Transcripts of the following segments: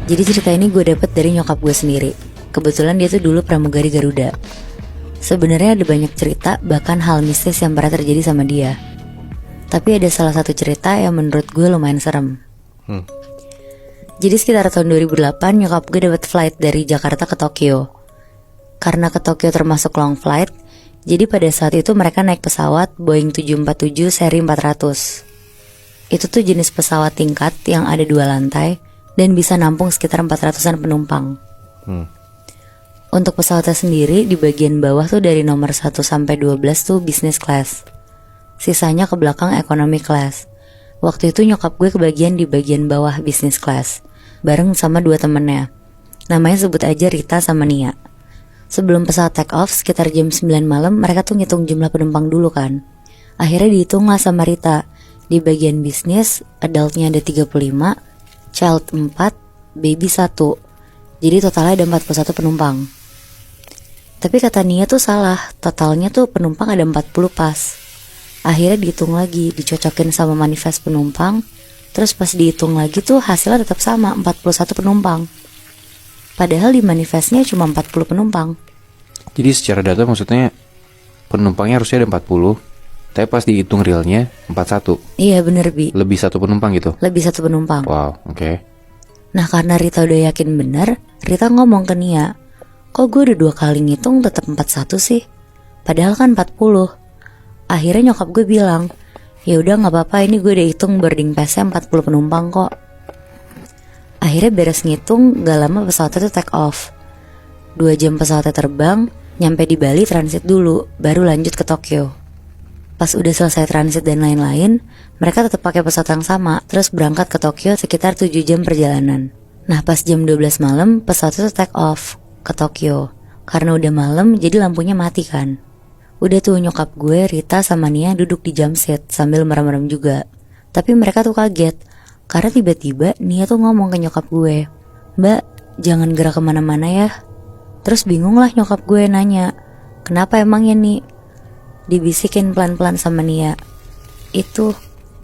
Jadi cerita ini gue dapet dari nyokap gue sendiri. Kebetulan dia tuh dulu pramugari Garuda. Sebenarnya ada banyak cerita, bahkan hal mistis yang pernah terjadi sama dia. Tapi ada salah satu cerita yang menurut gue lumayan serem. Jadi sekitar tahun 2008 nyokap gue dapat flight dari Jakarta ke Tokyo. Karena ke Tokyo termasuk long flight, jadi pada saat itu mereka naik pesawat Boeing 747 seri 400. Itu tuh jenis pesawat tingkat yang ada 2 lantai dan bisa nampung sekitar 400-an penumpang. Untuk pesawatnya sendiri di bagian bawah tuh dari nomor 1 sampai 12 tuh business class. Sisanya ke belakang economy class. Waktu itu nyokap gue kebagian di bagian bawah business class bareng sama 2 temennya. Namanya sebut aja Rita sama Nia. Sebelum pesawat take off sekitar jam 9 malam, mereka tuh ngitung jumlah penumpang dulu kan. Akhirnya dihitung lah sama Rita. Di bagian bisnis, adultnya ada 35, child 4, baby 1. Jadi totalnya ada 41 penumpang. Tapi kata Nia tuh salah, totalnya tuh penumpang ada 40 pas. Akhirnya dihitung lagi, dicocokin sama manifest penumpang. Terus pas dihitung lagi tuh hasilnya tetap sama, 41 penumpang. Padahal di manifestnya cuma 40 penumpang. Jadi secara data maksudnya penumpangnya harusnya ada 40, tapi pas dihitung realnya 41. Iya bener Bi, Lebih 1 penumpang gitu. lebih 1 penumpang. Wow, oke. Nah karena Rita udah yakin bener, Rita ngomong ke Nia, kok gue udah 2 kali ngitung tetap 41 sih? Padahal kan 40. Akhirnya nyokap gue bilang, ya udah nggak apa-apa, ini gue udah hitung boarding pass-nya 40 penumpang kok. Akhirnya beres ngitung, gak lama pesawatnya tuh take off. 2 jam pesawatnya terbang, nyampe di Bali transit dulu, baru lanjut ke Tokyo. Pas udah selesai transit dan lain-lain, mereka tetap pakai pesawat yang sama, terus berangkat ke Tokyo sekitar 7 jam perjalanan. Nah pas jam 12 malam, pesawatnya tuh take off ke Tokyo. Karena udah malam, jadi lampunya mati kan. Udah tuh nyokap gue, Rita sama Nia duduk di jump seat sambil merem-merem juga. Tapi mereka tuh kaget, karena tiba-tiba Nia tuh ngomong ke nyokap gue, Mbak, jangan gerak kemana-mana ya. Terus bingung lah nyokap gue nanya, kenapa emangnya nih? Dibisikin pelan-pelan sama Nia, itu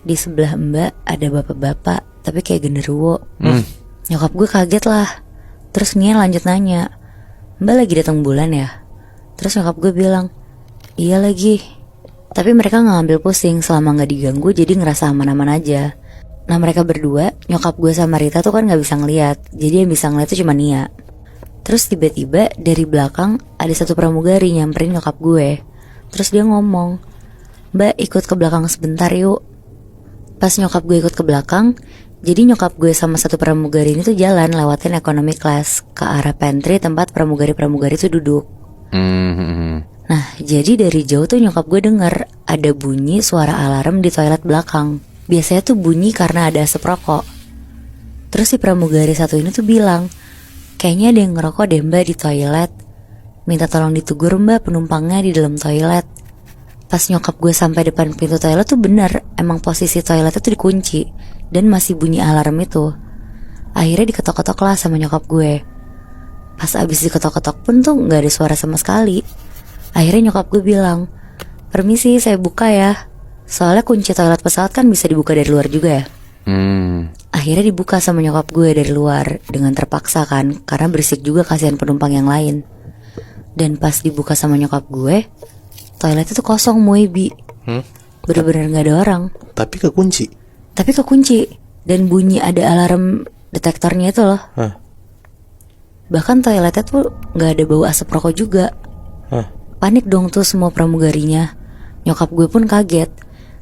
di sebelah Mbak ada bapak-bapak, tapi kayak genderuwo. Nyokap gue kaget lah. Terus Nia lanjut nanya, Mbak lagi datang bulan ya? Terus nyokap gue bilang, iya lagi. Tapi mereka gak ngambil pusing selama gak diganggu, jadi ngerasa aman-aman aja. Nah mereka berdua, nyokap gue sama Rita tuh kan gak bisa ngeliat, jadi yang bisa ngeliat tuh cuma Nia. Terus tiba-tiba dari belakang ada satu pramugari nyamperin nyokap gue. Terus dia ngomong, Mbak ikut ke belakang sebentar yuk. Pas nyokap gue ikut ke belakang, jadi nyokap gue sama satu pramugari ini tuh jalan lewatin economy class ke arah pantry tempat pramugari-pramugari tuh duduk. Nah jadi dari jauh tuh nyokap gue denger ada bunyi suara alarm di toilet belakang. Biasanya tuh bunyi karena ada asap rokok. Terus si pramugari satu ini tuh bilang, kayaknya ada yang ngerokok deh Mbak di toilet. Minta tolong ditegur Mbak penumpangnya di dalam toilet. Pas nyokap gue sampai depan pintu toilet tuh bener, emang posisi toiletnya tuh dikunci dan masih bunyi alarm itu. Akhirnya diketok-ketok lah sama nyokap gue. Pas abis diketok-ketok pun tuh gak ada suara sama sekali. Akhirnya nyokap gue bilang, permisi saya buka ya. Soalnya kunci toilet pesawat kan bisa dibuka dari luar juga ya. Akhirnya dibuka sama nyokap gue dari luar dengan terpaksa kan, karena berisik juga kasihan penumpang yang lain. Dan pas dibuka sama nyokap gue, toiletnya tuh kosong Bi. Bener-bener gak ada orang. Tapi kekunci. Dan bunyi ada alarm detektornya itu loh. Bahkan toiletnya tuh gak ada bau asap rokok juga. Panik dong tuh semua pramugarinya. Nyokap gue pun kaget.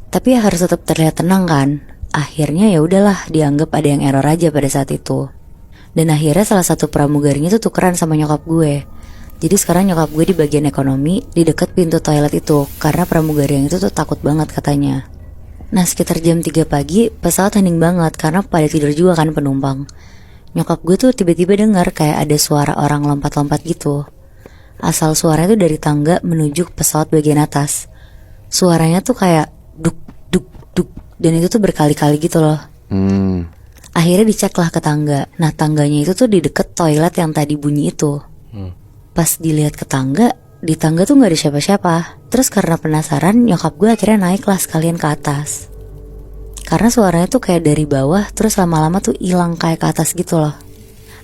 Tapi ya harus tetap terlihat tenang kan. Akhirnya ya udahlah, dianggap ada yang error aja pada saat itu. Dan akhirnya salah satu pramugarinya tuh tukeran sama nyokap gue. Jadi sekarang nyokap gue di bagian ekonomi, di dekat pintu toilet itu, karena pramugari yang itu tuh takut banget katanya. Nah sekitar jam 3 pagi, pesawat hening banget karena pada tidur juga kan penumpang. Nyokap gue tuh tiba-tiba dengar kayak ada suara orang lompat-lompat gitu. Asal suaranya tuh dari tangga menuju pesawat bagian atas. Suaranya tuh kayak duk duk duk, dan itu tuh berkali-kali gitu loh. Akhirnya dicek lah ke tangga. Nah tangganya itu tuh di deket toilet yang tadi bunyi itu. Pas dilihat ke tangga, di tangga tuh gak ada siapa-siapa. Terus karena penasaran, nyokap gue akhirnya naik lah sekalian ke atas. Karena suaranya tuh kayak dari bawah, terus lama-lama tuh hilang kayak ke atas gitu loh.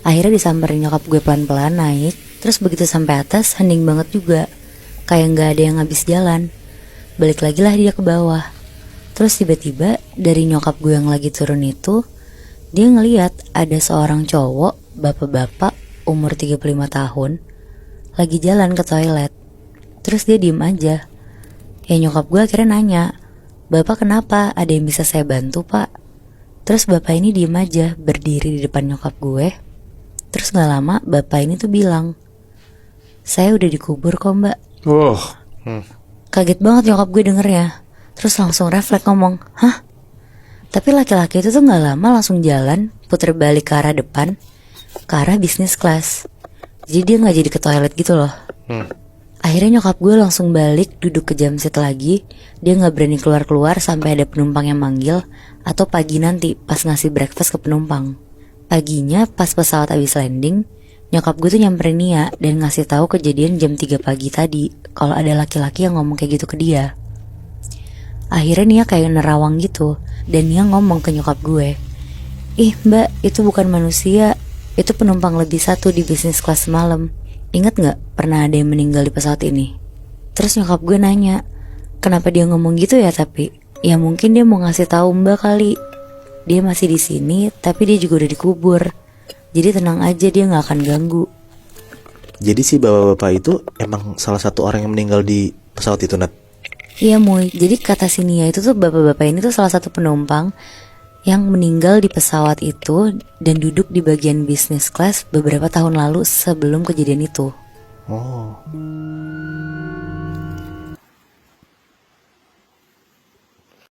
Akhirnya disamperin nyokap gue pelan-pelan naik. Terus begitu sampai atas hening banget juga, kayak gak ada yang habis jalan. Balik lagi lah dia ke bawah. Terus tiba-tiba dari nyokap gue yang lagi turun itu, dia ngeliat ada seorang cowok, bapak-bapak umur 35 tahun, lagi jalan ke toilet. Terus dia diem aja. Ya nyokap gue akhirnya nanya, "Bapak kenapa? Ada yang bisa saya bantu pak?" Terus bapak ini diem aja berdiri di depan nyokap gue. Terus gak lama bapak ini tuh bilang, "Saya udah dikubur kok mbak." Wah, Kaget banget nyokap gue dengernya. Terus langsung refleks ngomong, "Hah?" Tapi laki-laki itu tuh gak lama langsung jalan, puter balik ke arah depan, ke arah bisnis kelas. Jadi dia gak jadi ke toilet gitu loh. Akhirnya nyokap gue langsung balik duduk ke jam seat lagi. Dia gak berani keluar-keluar sampai ada penumpang yang manggil, atau pagi nanti pas ngasih breakfast ke penumpang. Paginya pas pesawat habis landing, nyokap gue tuh nyamperin Nia dan ngasih tahu kejadian jam 3 pagi tadi, kalau ada laki-laki yang ngomong kayak gitu ke dia. Akhirnya Nia kayak nerawang gitu, dan Nia ngomong ke nyokap gue, "Ih mbak, itu bukan manusia, itu penumpang lebih satu di bisnis kelas semalam. Ingat gak pernah ada yang meninggal di pesawat ini?" Terus nyokap gue nanya, "Kenapa dia ngomong gitu ya tapi?" "Ya mungkin dia mau ngasih tahu mbak kali. Dia masih di sini, tapi dia juga udah dikubur. Jadi tenang aja, dia gak akan ganggu." jadi si bapak-bapak itu emang salah satu orang yang meninggal di pesawat itu, Nat? Iya Muy, jadi kata si Nia itu tuh bapak-bapak ini tuh salah satu penumpang yang meninggal di pesawat itu dan duduk di bagian bisnis class beberapa tahun lalu sebelum kejadian itu. Oh,